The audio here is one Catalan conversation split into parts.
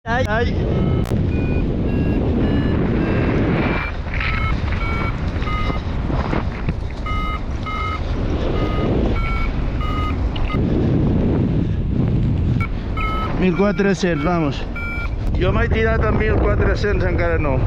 Ai, ai. $1.400, vamos. Jo m'he tirat amb 1.400, encara no.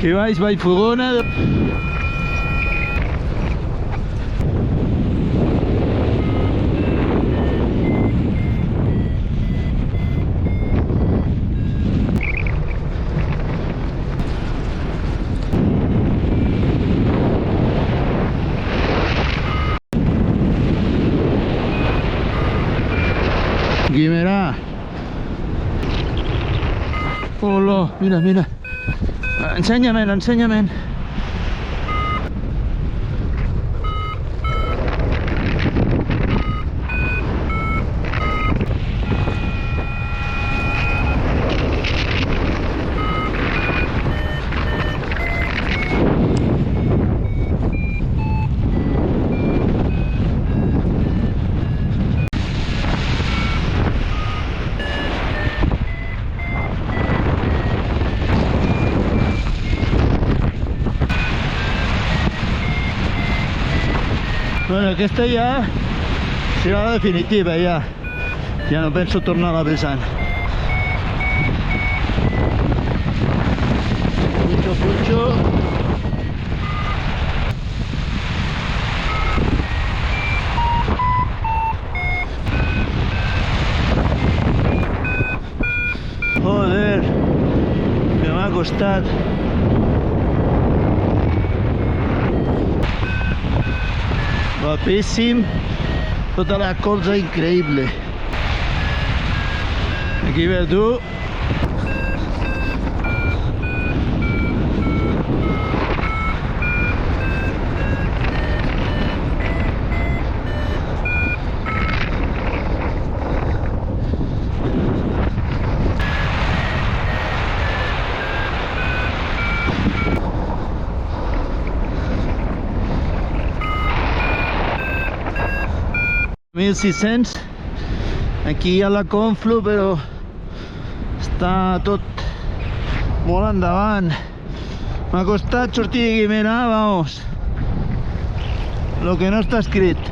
Que vais, Vallfogona. Guimerà. Hola, mira, mira. Ensenya'm, ensenya'm. Bueno, aquesta ja serà la definitiva, ja. Ja no penso tornar a la vessant. Pucho, pucho. Joder, que m'ha costat. Guapíssim, tota la colza increïble. Aquí ve tu. $1.600 aquí a la Conflu, però està tot molt endavant. M'ha costat sortir de Guimerà, vamos, lo que no està escrit.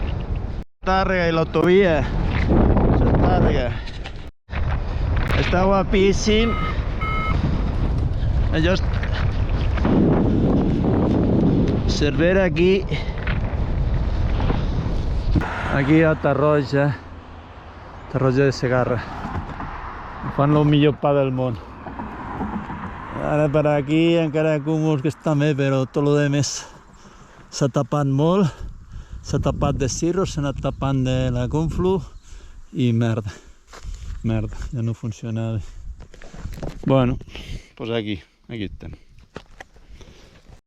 Tàrrega i l'autovia, Tàrrega. Està guapíssim. Allò Cervera aquí. Aquí a Tarroja de Segarra. Fan el millor pa del món. Ara per aquí encara hi ha cúmuls que estan bé, però tot el demés s'ha tapat molt. S'ha tapat de cirros, s'ha anat tapant de la Conflu i merda, ja no funciona bé. Bueno, pues aquí estem.